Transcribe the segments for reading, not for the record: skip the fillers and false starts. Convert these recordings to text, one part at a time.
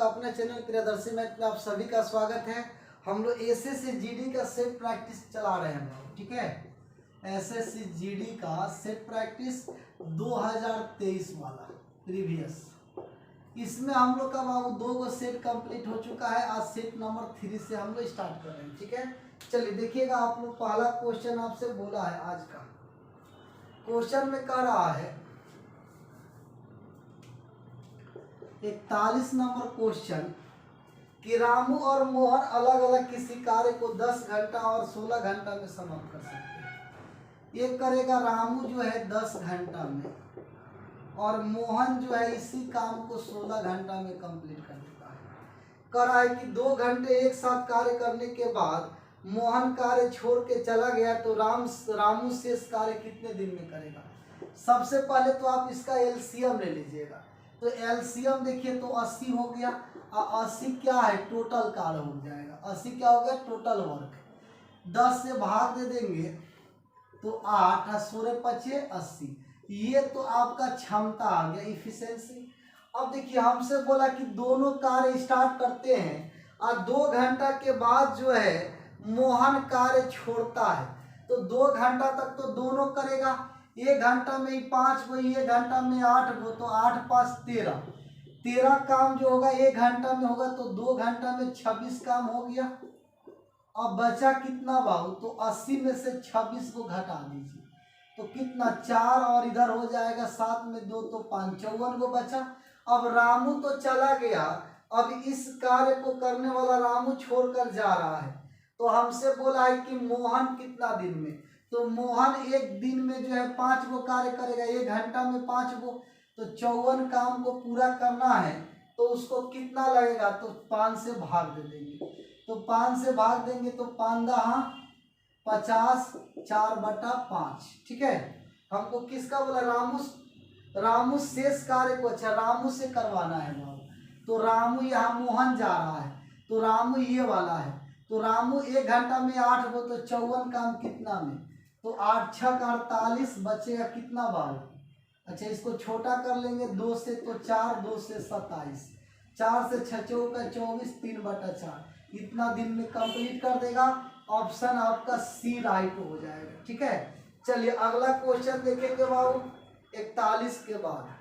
अपने channel Priyadarshi math में आप सभी का स्वागत है। हम लोग एसएससी जीडी का सेट प्रैक्टिस चला रहे हैं, ठीक है। एसएससी जीडी का सेट प्रैक्टिस 2023 वाला प्रीवियस, इसमें हम लोग का बाबू 2 गो सेट कंप्लीट हो चुका है। आज सेट नंबर 3 से हम लोग स्टार्ट कर रहे हैं, ठीक है। चलिए देखिएगा, आप लोग पहला क्वेश्चन आपसे बोला है। आज का क्वेश्चन में कह रहा है 41 नंबर क्वेश्चन कि रामू और मोहन अलग अलग किसी कार्य को 10 घंटा और 16 घंटा में समाप्त कर सकते हैं। एक करेगा रामू जो है 10 घंटा में, और मोहन जो है इसी काम को 16 घंटा में कंप्लीट कर देता है। कह रहा है कि 2 घंटे एक साथ कार्य करने के बाद मोहन कार्य छोड़ के चला गया तो रामू शेष कार्य कितने दिन में करेगा। सबसे पहले तो आप इसका एलसीएम ले लीजिएगा। तो एलसीएम देखिए तो 80 हो गया, और 80 क्या है, टोटल कार्य हो जाएगा। 80 क्या हो गया, टोटल वर्क। 10 से भाग दे देंगे तो 8 और 16 बचे 80। ये तो आपका क्षमता आ गया, इफिशिएंसी। अब देखिए हमसे बोला कि दोनों कार्य स्टार्ट करते हैं और 2 घंटा के बाद जो है मोहन कार्य छोड़ता है, तो 2 घंटा तक तो दोनों करेगा। 1 घंटा में ही 5 गो, 1 घंटा में 8 गो, तो 8 5 13 काम जो होगा 1 घंटा में होगा, तो 2 घंटा में 26 काम हो गया। अब बचा कितना बाबू, तो 80 में से 26 को घटा दीजिए तो कितना, 4, और इधर हो जाएगा 7 में 2 तो 5, 54 को बचा। अब रामू तो चला गया, अब इस कार्य को करने वाला रामू छोड़कर जा रहा है, तो हमसे बोला है कि मोहन कितना दिन में। तो मोहन एक दिन में जो है 5 गो कार्य करेगा, 1 घंटा में 5 गो, तो 54 काम को पूरा करना है, तो उसको कितना लगेगा, तो 5 से भाग दे देंगे। तो 5 से भाग देंगे तो 5 दहा 50, 4/5, ठीक है। हमको किसका बोला, रामू शेष कार्य को, अच्छा रामू से करवाना है बाबू। तो रामू यहाँ मोहन जा रहा है, तो रामू ये वाला है, तो रामू 1 घंटा में 8 गो, तो 54 काम कितना में, तो 8 6 का 48, बचेगा कितना बाबू। अच्छा इसको छोटा कर लेंगे 2 से, तो 4, 2 से 27, 4 से 6 चौका 24, 3/4, इतना दिन में कंप्लीट कर देगा। ऑप्शन आपका सी राइट हो जाएगा, ठीक है। चलिए अगला क्वेश्चन देखेंगे बाबू 41 के बाद।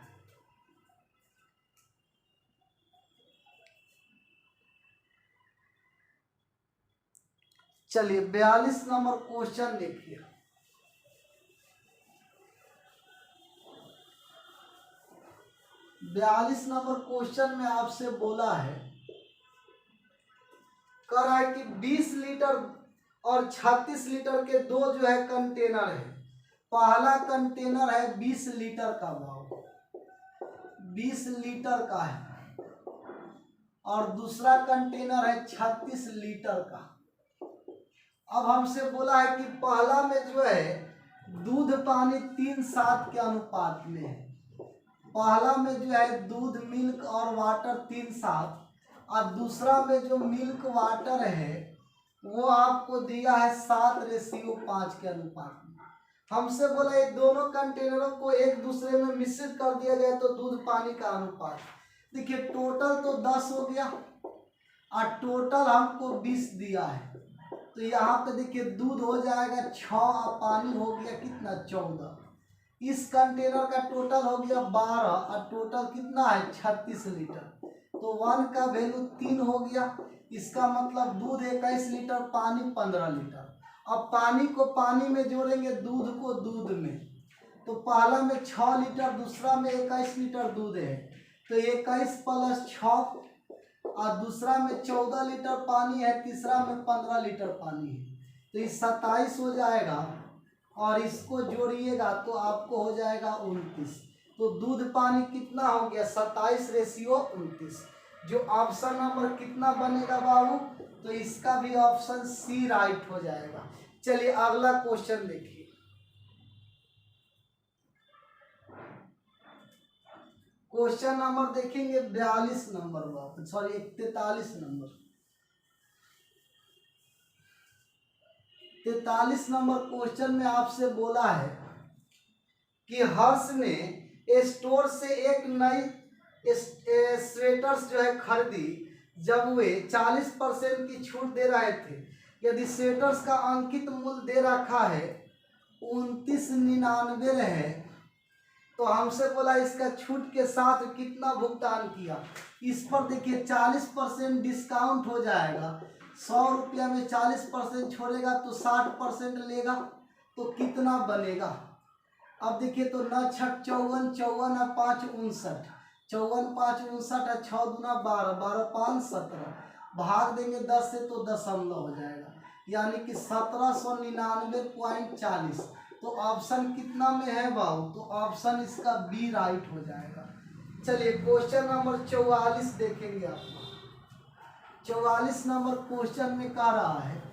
चलिए 42 नंबर क्वेश्चन देखिए। 42 नंबर क्वेश्चन में आपसे बोला है, कह रहा है कि 20 लीटर और 36 लीटर के 2 जो है कंटेनर है। पहला कंटेनर है 20 लीटर का भाव, 20 लीटर का है, और दूसरा कंटेनर है 36 लीटर का। अब हमसे बोला है कि पहला में जो है दूध पानी 3:7 के अनुपात में है। पहला में जो है दूध मिल्क और वाटर 3:7, और दूसरा में जो मिल्क वाटर है वो आपको दिया है 7:5 के अनुपात में। हमसे बोला ये दोनों कंटेनरों को एक दूसरे में मिश्रित कर दिया जाए तो दूध पानी का अनुपात। देखिए टोटल तो 10 हो गया, और टोटल हमको 20 दिया है, तो यहाँ पे देखिए दूध हो जाएगा 6, और पानी हो गया कितना, 14। इस कंटेनर का टोटल हो गया 12, और टोटल कितना है 36 लीटर, तो 1 का वैल्यू 3 हो गया। इसका मतलब दूध 21 लीटर, पानी 15 लीटर। अब पानी को पानी में जोड़ेंगे, दूध को दूध में, तो पहला में 6 लीटर, दूसरा में 21 लीटर दूध है, तो 21 + 6, और दूसरा में 14 लीटर पानी है, तीसरा में 15 लीटर पानी है, तो ये 27 हो जाएगा, और इसको जोड़िएगा तो आपको हो जाएगा 29। तो दूध पानी कितना हो गया, 27:29, जो ऑप्शन नंबर कितना बनेगा बाबू, तो इसका भी ऑप्शन सी राइट हो जाएगा। चलिए अगला क्वेश्चन देखिए। क्वेश्चन नंबर देखेंगे 42 नंबर बाबू, सॉरी 43 नंबर। 43 नंबर क्वेश्चन में आपसे बोला है कि हर्ष ने स्टोर से स्वेटर्स जो है खरीदी जब वे 40% की छूट दे रहे थे। यदि स्वेटर्स का अंकित मूल्य दे रखा है 29.99 है, तो हमसे बोला इसका छूट के साथ कितना भुगतान किया। इस पर देखिए 40% डिस्काउंट हो जाएगा। 100 रुपया में 40% छोड़ेगा तो 60% लेगा, तो कितना बनेगा। अब देखिए तो 9 छठ 54, 54 और 5 59, 54 5 59 और 6 दूना 12, 12 5 17, भाग देंगे 10 से तो दशमलव हो जाएगा, यानी कि 1799.40। तो ऑप्शन कितना में है बाबू, तो ऑप्शन इसका बी राइट हो जाएगा। चलिए क्वेश्चन नंबर 44 देखेंगे आप। 44 नंबर क्वेश्चन में कह रहा है,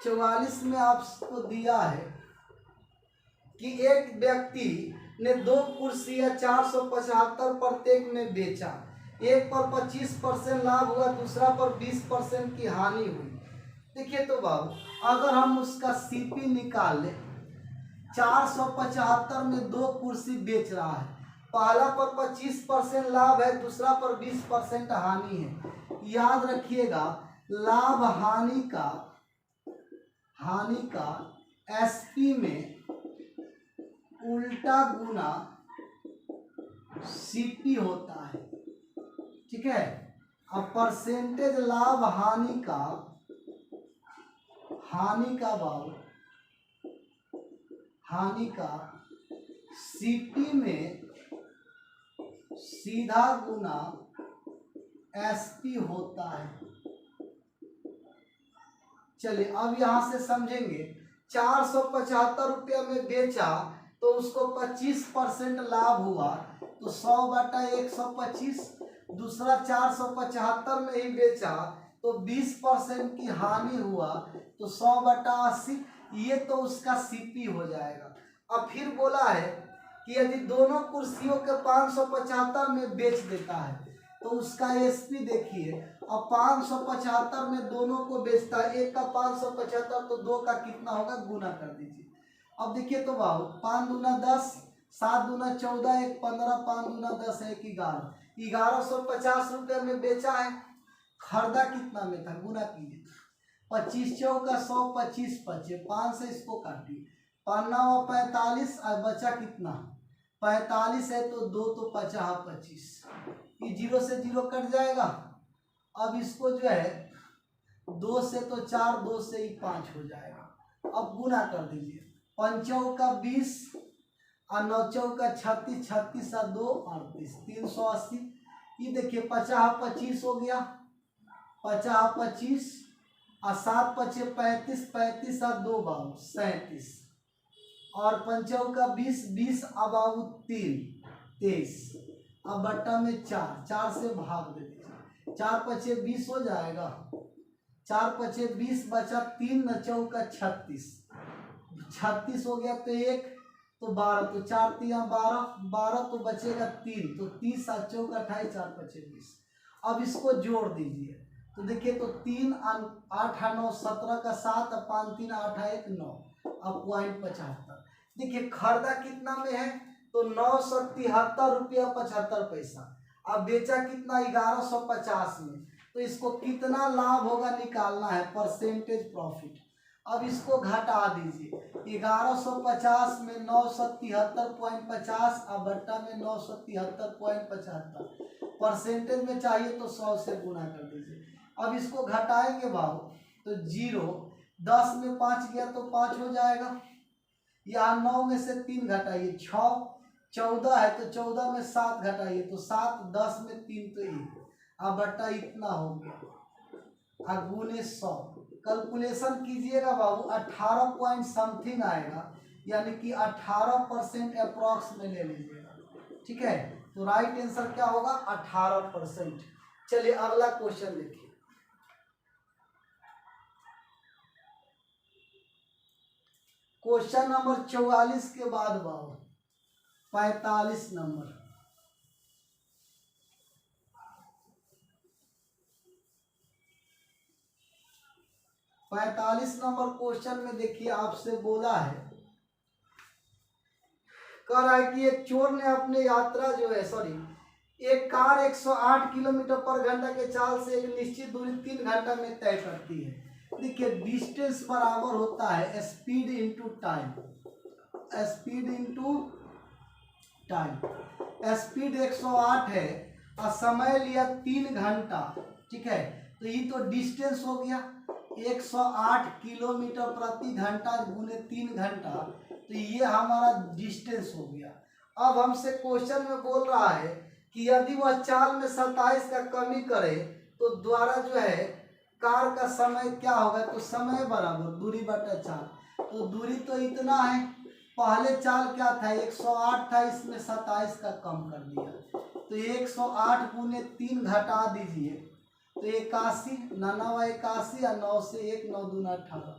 44 में आपको दिया है कि एक व्यक्ति ने 2 कुर्सियां 475 प्रत्येक में बेचा। एक पर 25% लाभ हुआ, दूसरा पर 20% की हानि हुई। देखिए तो बाबू अगर हम उसका सीपी निकाल ले, 475 में 2 कुर्सी बेच रहा है, पहला पर 25% लाभ है, दूसरा पर 20% हानि है। याद रखिएगा लाभ हानि का एसपी में उल्टा गुना सीपी होता है, ठीक है। अब परसेंटेज लाभ हानि का सीपी में सीधा गुना एसपी होता है। चलिए अब यहां से समझेंगे, 475 रुपया में बेचा तो उसको 25% लाभ हुआ, तो 100/125। दूसरा 475 में ही बेचा तो 20% की हानि हुआ, तो 100/80। ये तो उसका सीपी हो जाएगा। अब फिर बोला है कि यदि दोनों कुर्सियों के 575 में बेच देता है तो उसका एसपी देखिए। अब 575 में दोनों को बेचता है, एक का 575 तो 2 का कितना होगा, गुना कर दीजिए। अब देखिए तो बाबू 5 दूना 10, 7 दूना 14, 1 15, 5 दूना 10 1 11, 1150 रुपये में बेचा है। खरीदा कितना में था, गुना कीजिए। 25 चौका 100, 25 बचे, 5 से इसको काटिए, 5 9 45 और बचा कितना 45 है, तो 2 तो 50 25, ये 0 से 0 कट जाएगा। अब इसको जो है 2 से तो 4, 2 से ही 5 हो जाएगा। अब गुना कर दीजिए, 5 चौका 20 और 9 चौका 36, 36 और 2 38, 380। ये देखिए 50 25 हो गया, 50 25 और 7 पचे 35, 35 और 2 बाबू 37, और 5 चौका 20, 20 अब बाबू 3 23, अब बट्टा में 4, 4 से भाग दे दीजिए, 4 पचे 20 हो जाएगा, 4 पचे 20 बचा 3 न चौका 36, 36 हो गया, तो 1 तो 12, तो 4 3 12, 12 तो बचेगा 3, तो 30 7 चौका 28, 4 पचे 20। अब इसको जोड़ दीजिए, तो देखिए तो 3 8 9 17 का 7, 5 3 8 1 9, अब .75। देखिए खरीदा कितना में है, तो 973 रुपया 75 पैसा। अब बेचा कितना 1150 में, तो इसको कितना लाभ होगा निकालना है, परसेंटेज प्रॉफिट। अब इसको घटा दीजिए, 1150 में 973.50 और बट्टा में 973.75, परसेंटेज में चाहिए तो 100 से गुना कर दीजिए। अब इसको घटाएंगे बाबू, तो 0, 10 में 5 गया तो 5 हो जाएगा, यहाँ 9 में से 3 घटाइए 6, 14 है तो 14 में 7 घटाइए तो 7, 10 में 3 तो 1, अब बट्टा इतना हो गया, और गुने 100। कैलकुलेशन कीजिएगा बाबू, 18 पॉइंट समथिंग आएगा, यानी कि 18% अप्रॉक्स में ले लीजिएगा, ठीक है। तो राइट आंसर क्या होगा, 18%। चलिए अगला क्वेश्चन देखिए। क्वेश्चन नंबर 44 के बाद बाबू 45 नंबर। क्वेश्चन में देखिए आपसे बोला है, कह रहा है कि एक चोर ने अपने यात्रा जो है एक कार 108 किलोमीटर पर घंटा के चाल से एक निश्चित दूरी 3 घंटा में तय करती है। देखिए डिस्टेंस बराबर होता है speed into time, speed into time. Speed 108 है और समय लिया 3 घंटा, ठीक है। तो ये तो डिस्टेंस हो गया 108 किलोमीटर प्रति घंटा गुने 3 घंटा, तो ये हमारा डिस्टेंस हो गया। अब हमसे क्वेश्चन में बोल रहा है कि यदि वह चाल में 27 का कमी करे तो द्वारा जो है कार का समय क्या होगा, तो समय बराबर दूरी बटा चाल। तो दूरी तो इतना है, पहले चाल क्या था 108 था, इसमें 27 का कम कर दिया, तो 108 गुने 3 घटा दीजिए तो 81, 9 और 9 से 1 9 दूना 18,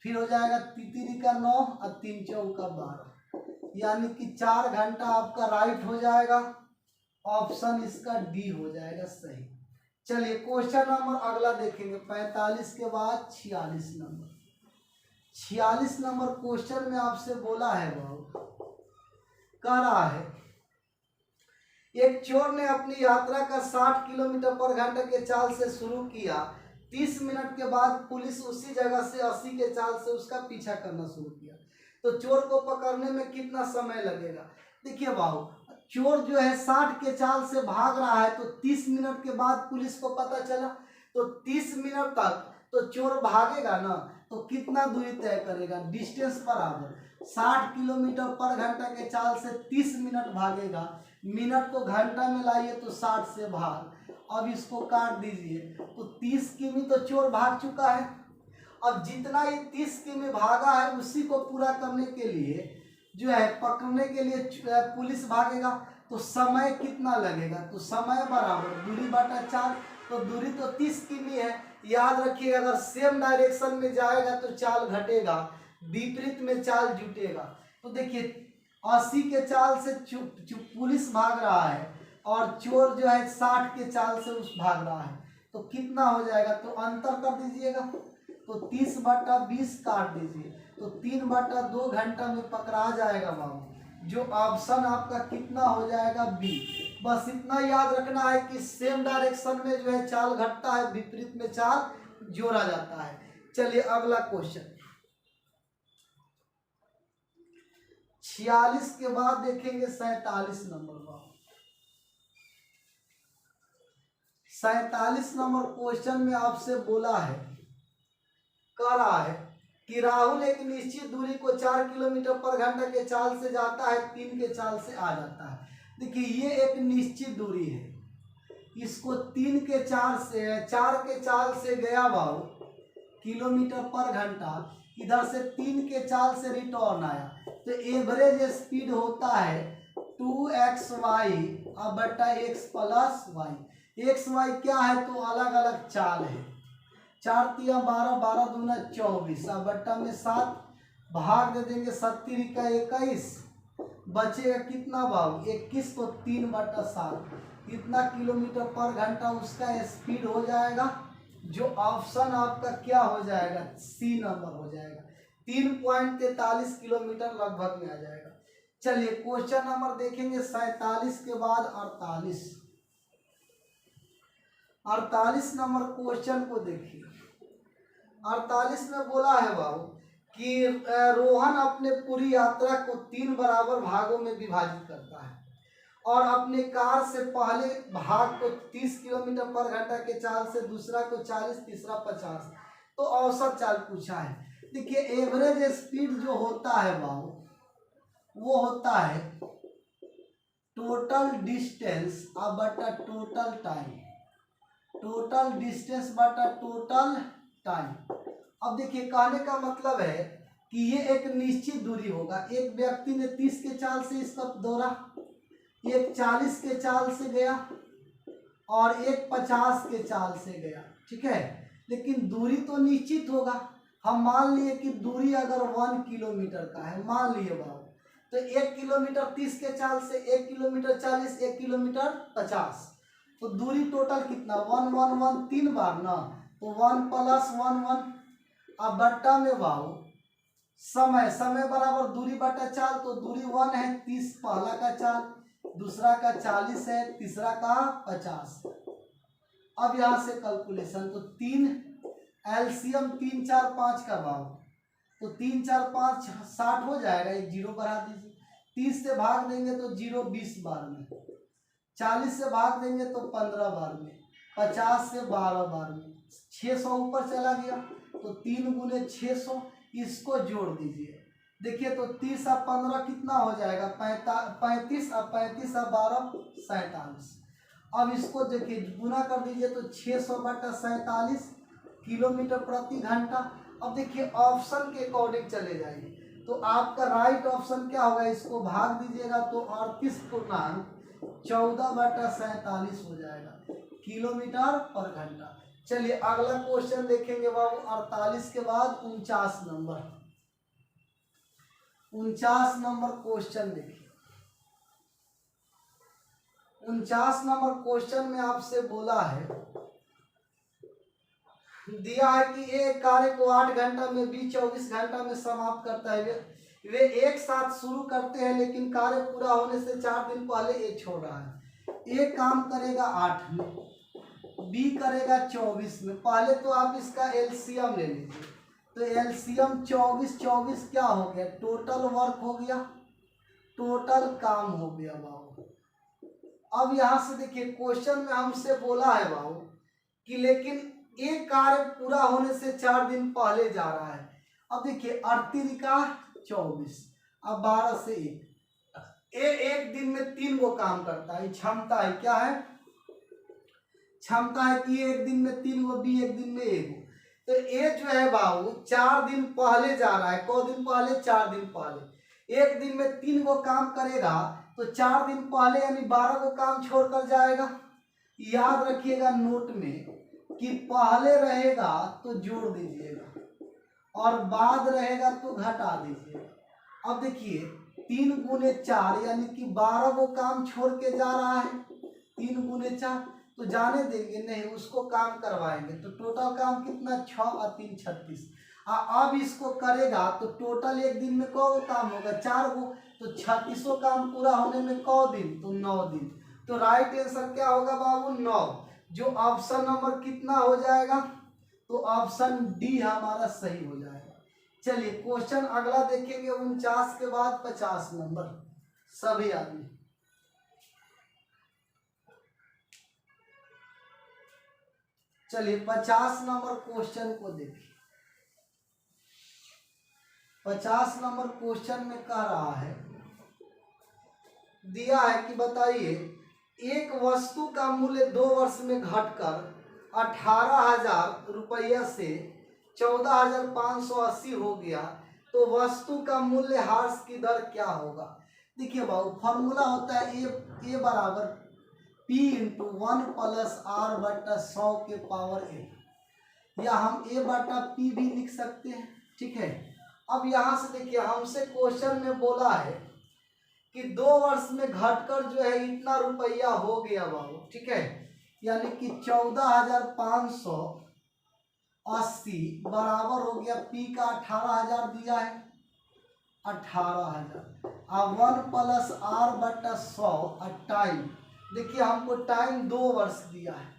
फिर हो जाएगा 3 का 9 और 3 चौका 12, यानी कि 4 घंटा आपका राइट हो जाएगा। ऑप्शन इसका डी हो जाएगा सही। चलिए क्वेश्चन नंबर अगला देखेंगे 45 के बाद 46 नंबर। 46 नंबर क्वेश्चन में आपसे बोला है कह रहा है एक चोर ने अपनी यात्रा का 60 किलोमीटर पर घंटा के चाल से शुरू किया। 30 मिनट के बाद पुलिस उसी जगह से 80 के चाल से उसका पीछा करना शुरू किया, तो चोर को पकड़ने में कितना समय लगेगा। देखिए बाबू, चोर जो है 60 के चाल से भाग रहा है, तो 30 मिनट के बाद पुलिस को पता चला, तो 30 मिनट तक तो चोर भागेगा ना, तो कितना दूरी तय करेगा, डिस्टेंस बराबर 60 किलोमीटर पर घंटा के चाल से 30 मिनट भागेगा। मिनट को घंटा में लाइए तो 60 से भाग, अब इसको काट दीजिए तो 30 किमी तो चोर भाग चुका है। अब जितना ये 30 किमी भागा है उसी को पूरा करने के लिए जो है पकड़ने के लिए पुलिस भागेगा, तो समय कितना लगेगा, तो समय बराबर दूरी बटा 4, तो दूरी तो 30 किमी है। याद रखिए अगर सेम डायरेक्शन में जाएगा तो चाल घटेगा, विपरीत में चाल जुटेगा। तो देखिए 80 के चाल से पुलिस भाग रहा है और चोर जो है 60 के चाल से उस भाग रहा है, तो कितना हो जाएगा, तो अंतर कर दीजिएगा, तो 30 बटा 20 काट दीजिए, तो 3 बटा 2 घंटा में पकड़ा जाएगा बाबू। जो ऑप्शन आपका कितना हो जाएगा बी। बस इतना याद रखना है कि सेम डायरेक्शन में जो है चाल घटता है, विपरीत में चाल जोड़ा जाता है। चलिए अगला क्वेश्चन 46 के बाद देखेंगे 47 नंबर। 47 नंबर क्वेश्चन में आपसे बोला है, कह रहा है कि राहुल एक निश्चित दूरी को 4 किलोमीटर पर घंटा के चाल से जाता है, 3 के चाल से आ जाता है। देखिए ये एक निश्चित दूरी है, इसको 3 के 4 से 4 के चाल से गया बाबू किलोमीटर पर घंटा, इधर से 3 के चाल से रिटर्न आया, तो एवरेज स्पीड होता है 2xy अब बटा x plus Y. X Y क्या है, तो अलग अलग चाल है, 4 तिया 12, 12 दूना 24, अब बट्टा में 7 भाग दे देंगे, 70 का 21, बचेगा कितना बाबू 21, तो 3 बटा 7, इतना किलोमीटर पर घंटा उसका स्पीड हो जाएगा। जो ऑप्शन आपका क्या हो जाएगा, सी नंबर हो जाएगा, 3.43 किलोमीटर लगभग में आ जाएगा। चलिए क्वेश्चन नंबर देखेंगे 47 के बाद 48 नंबर क्वेश्चन को देखिए। 48 में बोला है बाबू कि रोहन अपने पूरी यात्रा को 3 बराबर भागों में विभाजित करता है और अपने कार से पहले भाग को 30 किलोमीटर पर घंटा के चाल से, दूसरा को 40, तीसरा 50, तो औसत चाल पूछा है। देखिए एवरेज स्पीड जो होता है बाबू वो होता है टोटल डिस्टेंस अब बटा टोटल टाइम, टोटल डिस्टेंस बटा टोटल टाइम। अब देखिए कहने का मतलब है कि ये एक निश्चित दूरी होगा, एक व्यक्ति ने 30 के चाल से इसका दौड़ा, एक 40 के चाल से गया और एक 50 के चाल से गया, ठीक है, लेकिन दूरी तो निश्चित होगा। हम मान लिए कि दूरी अगर 1 किलोमीटर का है, मान लिए बाबू, तो 1 किलोमीटर 30 के चाल से, 1 किलोमीटर 40, 1 किलोमीटर 50, तो दूरी टोटल कितना 1 1 1 3 बार ना, तो 1 + 1 1, अब बट्टा में बाबू समय, समय बराबर दूरी बटा चाल, तो दूरी 1 है, 30 पहला का चाल, दूसरा का 40 है, तीसरा का 50। अब यहां से कैलकुलेशन, तो 3 एलसीएम 3 4 5 का भाव, तो 3 4 5 60 हो जाएगा, एक जीरो बढ़ा दीजिए। 30 से भाग देंगे तो 0 20 बार में, 40 से भाग देंगे तो 15 बार में, 50 से 12 बार में, 600 ऊपर चला गया, तो 3 गुने 600, इसको जोड़ दीजिए। देखिए तो 30 और 15 कितना हो जाएगा, 35 और 35 और 12 47। अब इसको देखिए गुना कर दीजिए तो 600 बटा 47 किलोमीटर प्रति घंटा। अब देखिए ऑप्शन के अकॉर्डिंग चले जाइए, तो आपका राइट ऑप्शन क्या होगा, इसको भाग दीजिएगा तो 38.14 बटा 47 हो जाएगा किलोमीटर पर घंटा। चलिए अगला क्वेश्चन देखेंगे बाबू, 48 के बाद 49 नंबर, 49 नंबर क्वेश्चन देखिए। 49 नंबर क्वेश्चन में आपसे बोला है, दिया है कि एक कार्य को 8 घंटा में बी 24 घंटा में समाप्त करता है। वे एक साथ शुरू करते हैं, लेकिन कार्य पूरा होने से 4 दिन पहले ए छोड़ रहा है। ए काम करेगा 8 में, बी करेगा 24 में। पहले तो आप इसका एलसीएम ले लीजिए, तो एलसीएम 24 24 क्या हो गया, टोटल वर्क हो गया, टोटल काम हो गया बाबू। अब यहां से देखिए क्वेश्चन में हमसे बोला है बाबू कि लेकिन एक कार्य पूरा होने से 4 दिन पहले जा रहा है। अब देखिए 38 का 24, अब 12 से 1, एक दिन में 3 गो काम करता है, क्षमता है, क्या है, क्षमता है कि एक दिन में 3 गो, बी एक दिन में 1 गो। तो ए जो है बाबू 4 दिन पहले जा रहा है, कौ दिन पहले, 4 दिन पहले। एक दिन में 3 गो काम करेगा तो 4 दिन पहले यानी 12 गो काम छोड़कर जाएगा। याद रखिएगा नोट में कि पहले रहेगा तो जोड़ दीजिएगा और बाद रहेगा तो घटा दीजिएगा। अब देखिए 3 गुने 4 यानी कि 12 गो काम छोड़ के जा रहा है, 3 गुने 4 तो जाने देंगे नहीं, उसको काम करवाएंगे। तो टोटल काम कितना, 6 और 3 36। अब इसको करेगा तो टोटल एक दिन में कौ काम होगा, 4 गो, तो 36 काम पूरा होने में कौ दिन, तो 9 दिन। तो राइट आंसर क्या होगा बाबू, 9, जो ऑप्शन नंबर कितना हो जाएगा, तो ऑप्शन डी हमारा सही हो जाएगा। चलिए क्वेश्चन अगला देखेंगे 49 के बाद 50 नंबर, सभी आदमी। चलिए 50 नंबर क्वेश्चन को देखिए। 50 नंबर क्वेश्चन में कह रहा है, दिया है कि बताइए एक वस्तु का मूल्य 2 वर्ष में घटकर 18,000 रुपया से 14,580 हो गया, तो वस्तु का मूल्य ह्रास की दर क्या होगा। देखिए बाबू फॉर्मूला होता है ए बराबर P इंटू 1 प्लस आर बटा 100 के पावर ए, या हम ए बटा पी भी लिख सकते हैं, ठीक है। अब यहाँ से देखिए हमसे क्वेश्चन में बोला है कि 2 वर्ष में घटकर जो है इतना रुपया हो गया बाबू, ठीक है, यानी कि 14,580 बराबर हो गया पी का 18,000 दिया है, 18,000 अब 1 प्लस आर बटा 100 और टाइम, देखिए हमको टाइम 2 वर्ष दिया है,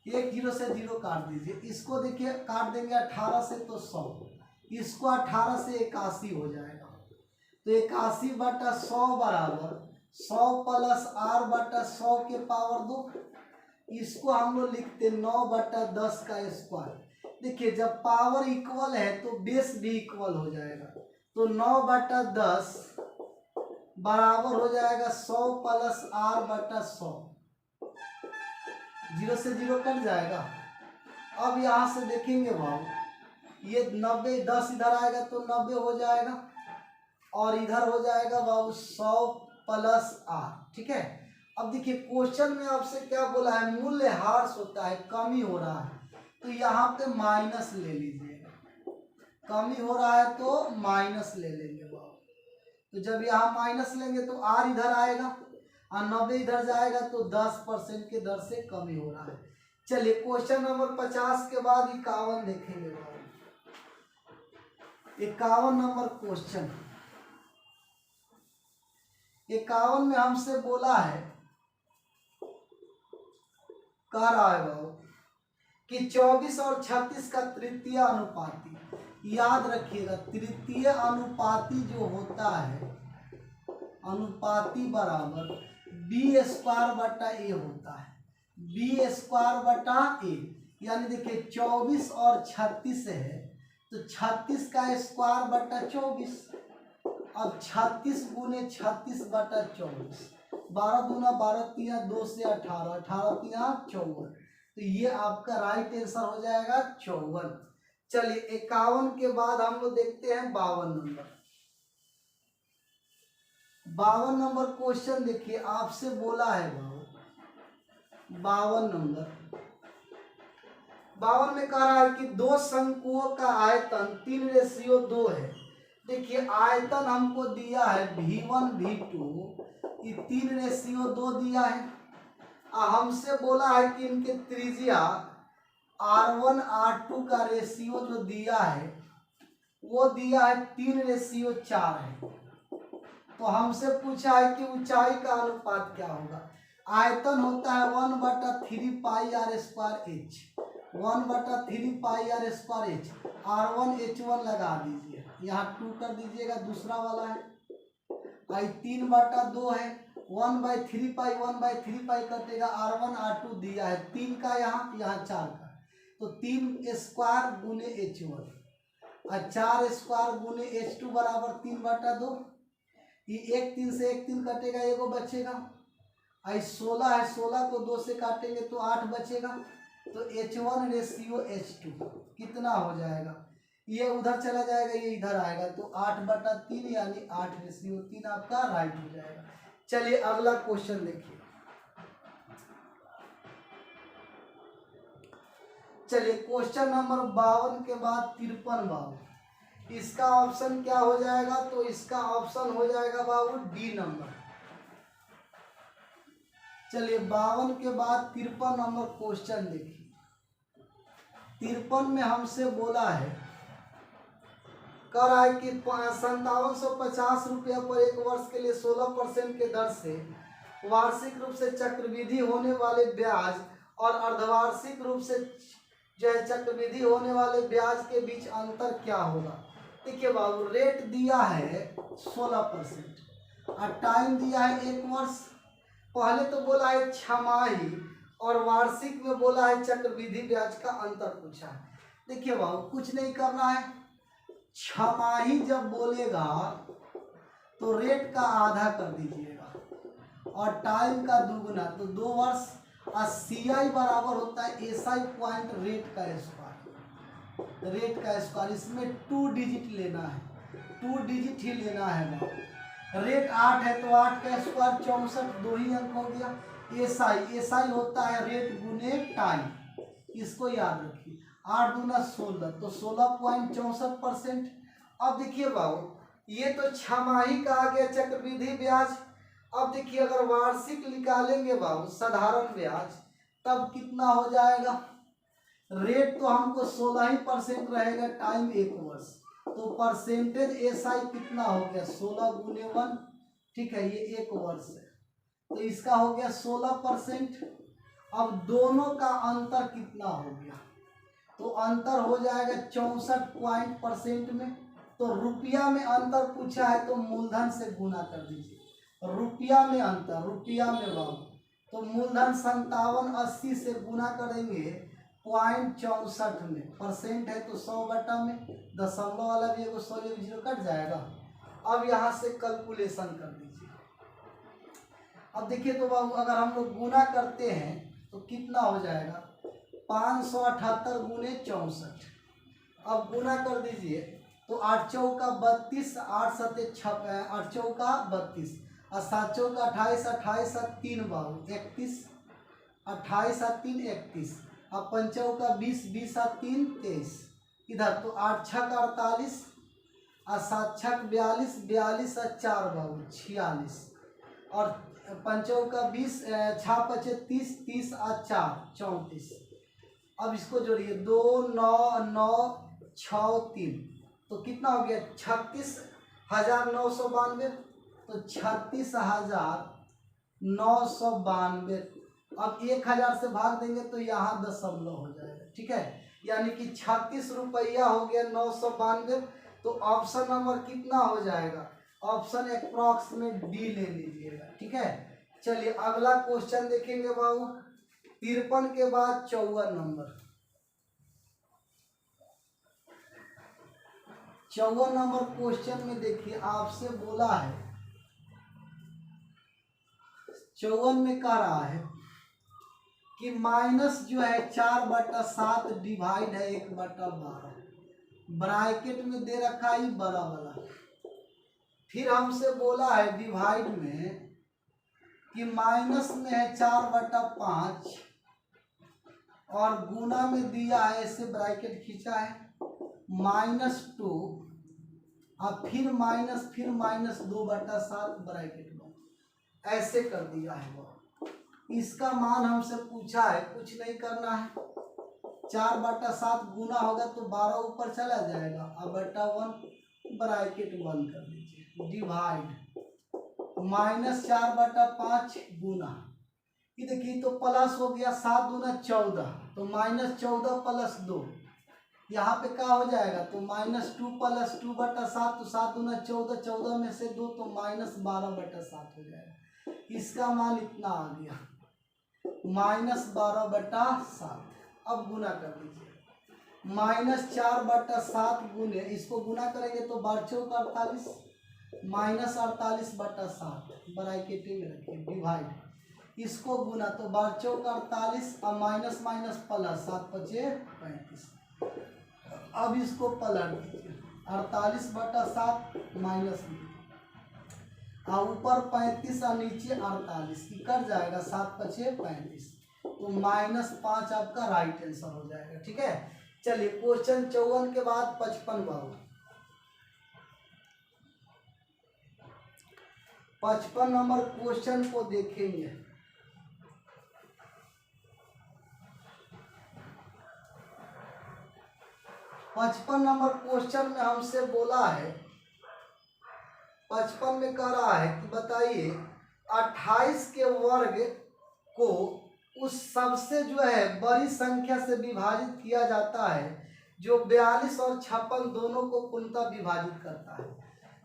एक 0 से 0 काट दीजिए, इसको देखिए काट देंगे 18 से तो 100, इसको 18 से 81 हो जाएगा, तो 81 बटा 100 बराबर 100 प्लस आर बटा 100 के पावर 2, इसको हम लोग लिखते 9 बटा 10 का स्क्वायर। देखिए जब पावर इक्वल है तो बेस भी इक्वल हो जाएगा, तो 9 बटा 10 बराबर हो जाएगा 100 प्लस आर बटा 100, 0 से 0 कट जाएगा। अब यहाँ से देखेंगे बाबू ये 90, 10 इधर आएगा तो 90 हो जाएगा और इधर हो जाएगा बाबू 100 प्लस आर, ठीक है। अब देखिए क्वेश्चन में आपसे क्या बोला है, मूल्य ह्रास होता है, कमी हो रहा है, तो यहाँ पे माइनस ले लीजिएगा, कमी हो रहा है तो माइनस ले लेंगे बाबू। तो जब यहाँ माइनस लेंगे तो आर इधर आएगा और 90 इधर जाएगा, तो 10% के दर से कमी हो रहा है। चलिए क्वेश्चन नंबर 50 के बाद 51 देखेंगे बाबू। 51 नंबर क्वेश्चन। 51 में हमसे बोला है, कह रहा है बाबू कि 24 और 36 का तृतीय अनुपाती। याद रखिएगा, तृतीय अनुपाती जो होता है, अनुपाती बराबर बी स्क्वायर बटा ए होता है। बी स्क्वायर बटा ए, यानी देखिए 24 और 36 है तो 36 का स्क्वायर बटा 24। अब 36 गुने 36 बटा 24, 12 दूना 12, 3 2 से 18, 18 3 54। तो ये आपका राइट आंसर हो जाएगा 54। चलिए 51 के बाद हम लोग देखते हैं 52 नंबर। 52 नंबर क्वेश्चन देखिए, आपसे बोला है बाबू 52 नंबर। 52 में कह रहा है कि दो शंकुओं का आयतन 3:2 है। देखिए आयतन हमको दिया है V1 V2, ये 3:2 दिया है। हमसे बोला है कि इनके त्रिज्या R1 R2 का रेशियो जो दिया है वो दिया है 3:4 है। तो हमसे पूछा है कि ऊंचाई का अनुपात क्या होगा। आयतन होता है 1/3 पाई R स्क्वायर H, 1/3 पाई R square H। R1 H1 लगा दीजिए, यहाँ 2 कर दीजिएगा, दूसरा वाला है आई 3/2 है, 1/3 पाई 1/3 पाई कटेगा, R1 R2 दिया है 3 का, यहाँ 4 का, तो 3 स्क्वायर गुने H1 और 4 स्क्वायर गुने H2 बराबर 3/2। ये 1 3 से 1 3 कटेगा, एगो बचेगा। आई 16 है, 16 को 2 से काटेंगे तो 8 बचेगा। तो H1 रेशियो H2 कितना हो जाएगा, ये उधर चला जाएगा, ये इधर आएगा, तो 8/3 यानी 8:3 आपका राइट हो जाएगा। चलिए अगला क्वेश्चन देखिए। चलिए क्वेश्चन नंबर 52 के बाद 53 बाबू, इसका ऑप्शन क्या हो जाएगा, तो इसका ऑप्शन हो जाएगा बाबू डी नंबर। चलिए 52 के बाद 53 नंबर क्वेश्चन देखिए। 53 में हमसे बोला है, कह रहा है कि 5750 रुपया पर एक वर्ष के लिए 16% के दर से वार्षिक रूप से चक्रवृद्धि होने वाले ब्याज और अर्धवार्षिक रूप से जो है चक्रवृद्धि होने वाले ब्याज के बीच अंतर क्या होगा। देखिए बाबू, रेट दिया है 16% और टाइम दिया है 1 वर्ष। पहले तो बोला है छमाही और वार्षिक में बोला है चक्रवृद्धि ब्याज का अंतर पूछा है। देखिए बाबू, कुछ नहीं करना है, छमाही जब बोलेगा तो रेट का आधा कर दीजिएगा और टाइम का दुगुना, तो 2 वर्ष। और CI बराबर होता है SI पॉइंट रेट का स्क्वायर, रेट का स्क्वायर। इसमें 2 डिजिट लेना है, 2 डिजिट ही लेना है बाबू। रेट 8 है तो 8 का स्क्वायर 64, 2 ही अंक हो गया। SI होता है रेट गुने टाइम, इसको याद रखिए। 8 दूना 16, तो 16.64%। अब देखिए बाबू, ये तो छमाही का आ गया चक्रवृद्धि ब्याज। अब देखिए अगर वार्षिक निकालेंगे बाबू साधारण ब्याज, तब कितना हो जाएगा। रेट तो हमको 16% रहेगा, टाइम 1 वर्ष, तो परसेंटेज SI कितना हो गया 16 गुने 1, ठीक है, ये 1 वर्ष है, तो इसका हो गया 16%। अब दोनों का अंतर कितना हो गया, तो अंतर हो जाएगा 64% में। तो रुपया में अंतर पूछा है तो मूलधन से गुना कर दीजिए। रुपया में अंतर, रुपया में बाबू, तो मूलधन 5780 से गुना करेंगे 0.64 में, परसेंट है तो 100 में, दशमलव वाला भी एगो 100 0 कट जाएगा। अब यहाँ से कैलकुलेशन कर दीजिए। अब देखिए तो बाबू, अगर हम लोग गुना करते हैं तो कितना हो जाएगा 578 गुने 64। अब गुना कर दीजिए तो 8 चौका 32, 8 सते 8 चौका 32 और 7 चौका 28, 28 7 3 बाबू 31, 28 7 3 31 और 5 चौका 20, 20 7 3 23 इधर, तो 8 छक 48 और 7 छक 42, 42 और 4 बाबू 46 और 5 चौका 20, 6 पचे 30, 30 और 4 34। अब इसको जोड़िए 2 9 9 6 3, तो कितना हो गया 36,992। तो 36,992। अब 1,000 से भाग देंगे तो यहाँ दशमलव हो जाएगा, ठीक है। यानी कि 36 रुपया हो गया 992। तो ऑप्शन नंबर कितना हो जाएगा, ऑप्शन अप्रॉक्सीमेट डी ले लीजिएगा, ठीक है। चलिए अगला क्वेश्चन देखेंगे बाबू, 53 के बाद 54 नंबर। 54 नंबर क्वेश्चन में देखिए आपसे बोला है, 54 में कह रहा है कि माइनस जो है 4/7 डिवाइड है 1/12, ब्रैकेट में दे रखा है बड़ा वाला। फिर हमसे बोला है डिवाइड में कि माइनस में है 4/5 और गुना में दिया है, ऐसे ब्रैकेट खींचा है -2 और फिर माइनस 2/7 ब्रैकेट में ऐसे कर दिया है वो। इसका मान हमसे पूछा है, कुछ नहीं करना है, 4/7 गुना होगा तो 12 ऊपर चला जाएगा और /1 ब्रैकेट बंद कर दीजिए, डिवाइड -4/5 गुना, ये देखिए तो प्लस हो गया 7 दूना 14, तो -14 + 2 यहाँ पे क्या हो जाएगा, तो -2 + 2/7, तो 7 दूना 14, 14 में से 2 तो -12/7 हो जाएगा। इसका मान इतना आ गया -12/7। अब गुना कर दीजिए, -4/7 गुने, इसको गुना करेंगे तो 12 × 48 -48/7 ब्रैकेट में रखिए, डिवाइड, इसको गुना तो 12 × 48 और माइनस प्लस 7 × 5 = 35। अब इसको पलट दीजिए, 48/7 माइनस और ऊपर 35 और नीचे 48 की कट जाएगा, 7 × 5 = 35, तो -5 आपका राइट आंसर हो जाएगा, ठीक है। चलिए क्वेश्चन 54 के बाद 55 बाबू, 55 नंबर क्वेश्चन को देखेंगे। पचपन नंबर क्वेश्चन में हमसे बोला है, 55 में कह रहा है कि बताइए 28 के वर्ग को उस सबसे जो है बड़ी संख्या से विभाजित किया जाता है जो 42 और 56 दोनों को पूर्णतः विभाजित करता है।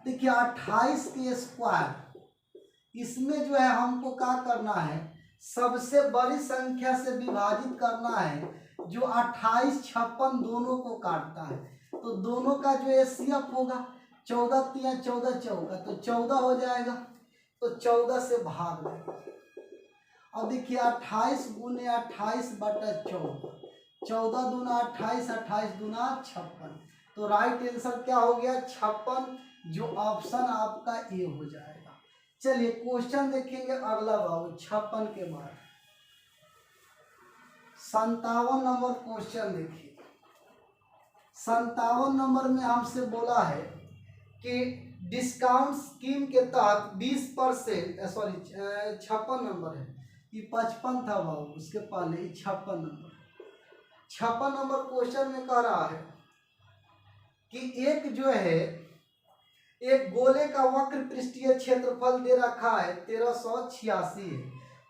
देखिए 28 के स्क्वायर, इसमें जो है हमको क्या करना है, सबसे बड़ी संख्या से विभाजित करना है जो 28, 56 दोनों को काटता है। तो दोनों का जो एचसीएफ होगा 14 × 3 = 14 चौका, तो 14 हो जाएगा, तो 14 से भाग देगा। अब देखिए 28 × 28/14, 14 दूना 28, 28 दूना 56, तो राइट आंसर क्या हो गया 56, जो ऑप्शन आपका ए हो जाएगा। चलिए क्वेश्चन देखेंगे अगला बाबू, 56 के बाद 57 नंबर क्वेश्चन देखिए। 57 नंबर में हमसे बोला है कि डिस्काउंट स्कीम के तहत 20%, सॉरी 56 नंबर है, ये 55 था बाबू, उसके पहले 56 नंबर। 56 नंबर क्वेश्चन में कह रहा है कि एक जो है एक गोले का वक्र पृष्ठीय क्षेत्रफल दे रखा है 1386 है,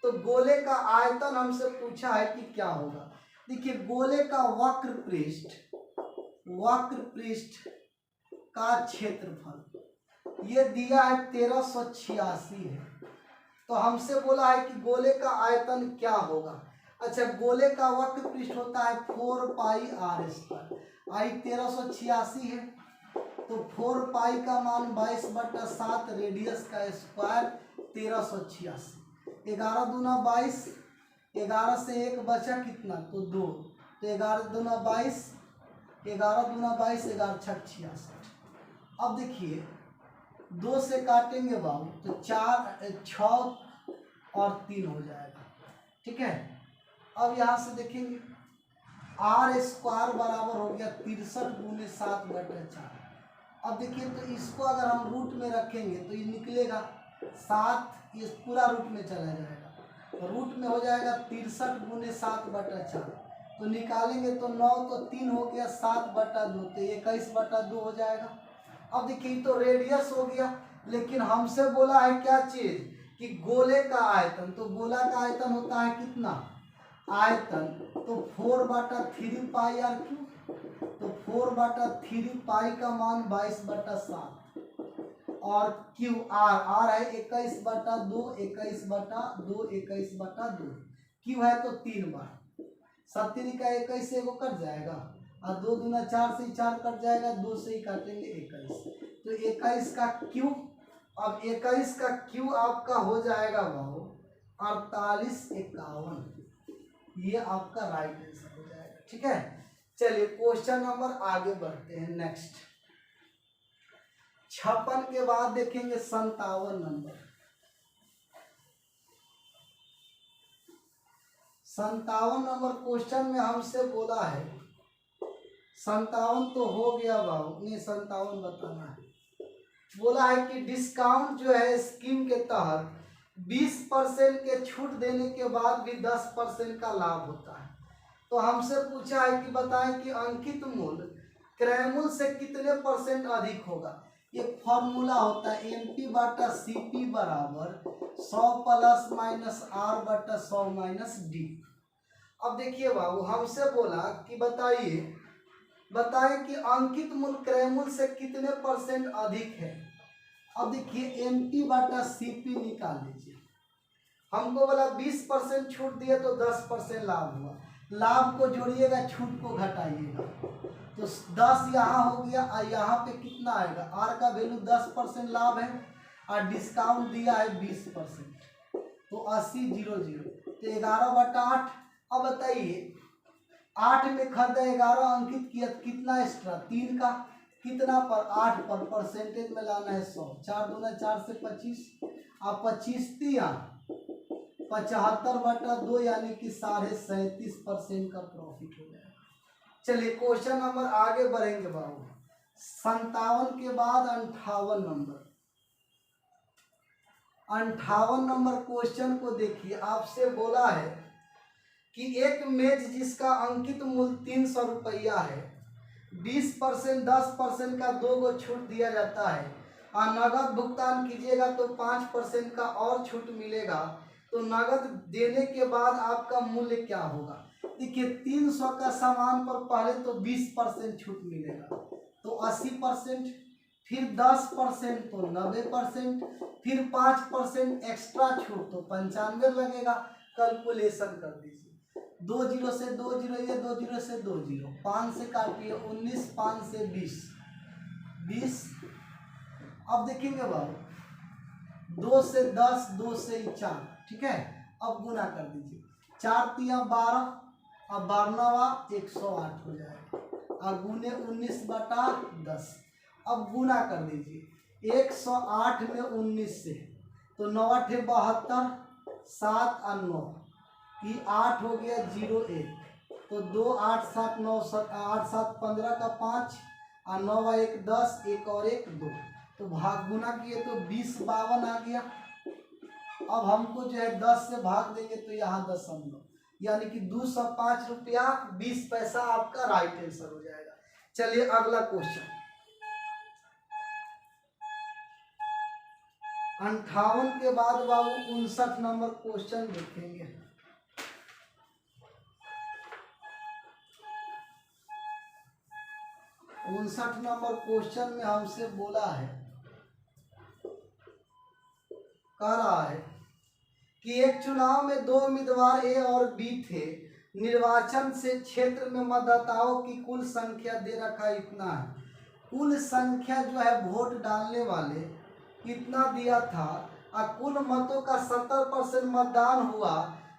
तो गोले का आयतन हमसे पूछा है कि क्या होगा। देखिए गोले का वक्र पृष्ठ का क्षेत्रफल ये दिया है 1386 है, तो हमसे बोला है कि गोले का आयतन क्या होगा। अच्छा गोले का वक्र पृष्ठ होता है 4πr², आई 1386 है, तो 4π का मान 22/7, रेडियस का स्क्वायर 1386, 11 दूना 22, 11 से 1 बचा कितना, तो 2, तो 11 दूना 22, 11 दूना 22, 11 × 6 = 66। अब देखिए 2 से काटेंगे बाबू तो 4, 6 और 3 हो जाएगा, ठीक है। अब यहाँ से देखेंगे r² बराबर हो गया 63 × 7/4। अब देखिए तो इसको अगर हम रूट में रखेंगे तो ये निकलेगा 7, ये पूरा रूट में चला जाएगा, तो रूट में हो जाएगा 63 × 7/4, तो निकालेंगे तो 9 तो 3 हो गया, 7/2 तो 21/2 हो जाएगा। अब देखिए तो रेडियस हो गया, लेकिन हमसे बोला है क्या चीज कि गोले का आयतन। तो गोला का आयतन होता है कितना, आयतन तो 4/3 पाई आर क्यूब। तो 4/3 पाई का मान 22/7 और क्यू आर है 21/2, 21/2, 21/2। क्यू है तो 3 बार, 70 का 21 से वो कट जाएगा और 2 दूना 4 से 4 कट जाएगा, 2 से ही काटेंगे 21। तो 21 का क्यू, अब 21 का क्यू आपका हो जाएगा भाव 4851। ये आपका राइट आंसर हो जाएगा। ठीक है, चलिए क्वेश्चन नंबर आगे बढ़ते हैं। नेक्स्ट 56 के बाद देखेंगे 57 नंबर। 57 नंबर क्वेश्चन में हमसे बोला है, 57 तो हो गया बाबू, नहीं 57 बताना है। बोला है कि डिस्काउंट जो है स्कीम के तहत 20% के छूट देने के बाद भी 10% का लाभ होता है। तो हमसे पूछा है कि बताएं कि अंकित मूल्य क्रय मूल्य से कितने % अधिक होगा। ये फॉर्मूला होता है MP/CP बराबर 100 ± R/100 - D। अब देखिए बाबू हमसे बोला कि बताइए कि अंकित मूल्य क्रय मूल्य से कितने % अधिक है। अब देखिए MP/CP निकाल लीजिए। हमको बोला 20% छूट दिए तो 10% लाभ हुआ, लाभ को जोड़िएगा छूट को घटाइएगा, तो 10 यहाँ हो गया और यहाँ पे कितना आएगा, आर का वैल्यू 10% लाभ है और डिस्काउंट दिया है 20%, तो 80 0 तो 11/8। अब बताइए 8 में खरीदा 11 अंकित किया, कितना एक्स्ट्रा 3 का कितना पर 8 पर, परसेंटेज में लाना है 100, 4 दूना 4 से 25 और 25 तिया 75/2 यानी कि 37.5% का प्रॉफिट हो जाएगा। चलिए क्वेश्चन नंबर आगे बढ़ेंगे बाबू। 57 के बाद 58 नंबर। 58 नंबर क्वेश्चन को देखिए, आपसे बोला है कि एक मेज जिसका अंकित मूल्य 300 रुपया है, 20% 10% का 2 गो छूट दिया जाता है और नगद भुगतान कीजिएगा तो 5% का और छूट मिलेगा, तो नगद देने के बाद आपका मूल्य क्या होगा। देखिए 300 का सामान पर पहले तो 20% छूट मिलेगा तो 80%, फिर 10% तो 90%, फिर 5% एक्स्ट्रा छूट तो 95 लगेगा। कैलकुलेशन कर दीजिए, 2 0 से 2 0, ये 2 0 से 2 0, 5 से काटिए 19, 5 से 20। अब देखेंगे बाबू 2 से 10, 2 से 4, ठीक है। अब गुना कर दीजिए, 4 तिया 12 और 12 108 हो जाएगा और गुने 19/10। अब गुना कर दीजिए 108 में 19 से, तो 9 8 72, 7 और 9 ये 8 हो गया 0 1, तो 2 8 7 9 8 7 15 का 5 और 9 1 10, 1 और 1 2, तो भाग गुना किए तो 20 52 आ गया। अब हमको जो है 10 से भाग देंगे तो यहाँ 0.5, यानी कि 205 रुपया 20 पैसा आपका राइट आंसर हो जाएगा। चलिए अगला क्वेश्चन 58 के बाद बाबू 59 नंबर क्वेश्चन देखेंगे। 59 नंबर क्वेश्चन में हमसे बोला है, कह रहा है कि एक चुनाव में 2 उम्मीदवार ए और बी थे। निर्वाचन से क्षेत्र में मतदाताओं की कुल संख्या दे रखा है इतना है। कुल संख्या जो है वोट डालने वाले इतना दिया था और कुल मतों का 70% मतदान हुआ।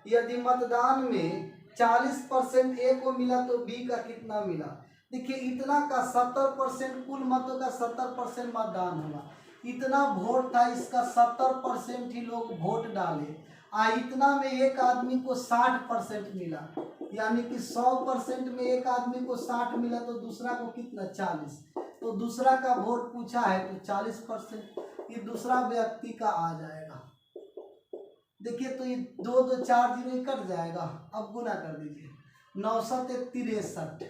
यदि मतदान में 40% ए को मिला तो बी का कितना मिला। देखिए इतना का 70%, कुल मतों का 70% मतदान हुआ, इतना वोट था, इसका 70% ही लोग वोट डाले इतना में एक आदमी को 60% मिला, यानी कि 100% में एक आदमी को 60 मिला तो दूसरा को कितना 40, तो दूसरा का वोट पूछा है तो 40%, ये दूसरा व्यक्ति का आ जाएगा। देखिए तो ये 2 2 4 0 कट जाएगा। अब गुना कर दीजिए, 963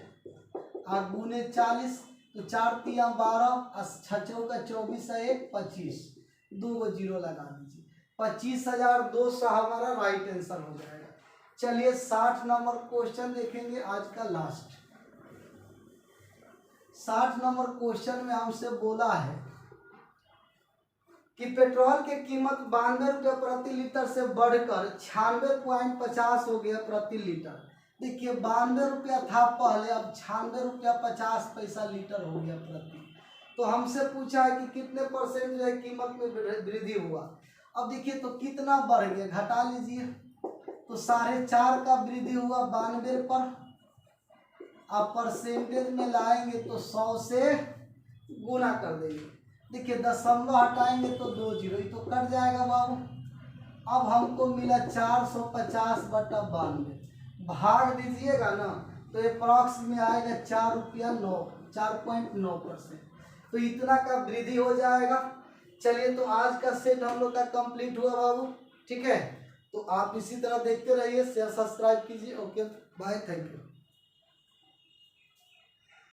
और गुने 40 तो 4 तिया 12 और 6 चौका 24 है 1 25 2 गो जीरो लगा दीजिए 25,200 हमारा राइट आंसर हो जाएगा। चलिए 60 नंबर क्वेश्चन देखेंगे आज का लास्ट। 60 नंबर क्वेश्चन में हमसे बोला है कि पेट्रोल की कीमत 92 रुपये प्रति लीटर से बढ़कर 96.50 हो गया प्रति लीटर। देखिए 92 रुपया था पहले, अब 96 रुपया 50 पैसा लीटर हो गया प्रति। तो हमसे पूछा है कि कितने परसेंट जो है कीमत में वृद्धि हुआ। अब देखिए तो कितना बढ़ गया, घटा लीजिए तो 4.5 का वृद्धि हुआ 92 पर। अब परसेंटेज में लाएंगे तो 100 से गुना कर देंगे। देखिए दशमलव हटाएंगे तो 2 जीरो, ये तो कट जाएगा बाबू। अब हमको मिला 450/92, भाग दीजिएगा ना तो अप्रॉक्स में आएगा 4 रुपया 4.9%। तो इतना का वृद्धि हो जाएगा। चलिए तो आज का सेट हम लोग का कंप्लीट हुआ बाबू, ठीक है। तो आप इसी तरह देखते रहिए, शेयर सब्सक्राइब कीजिए। Okay bye, thank you.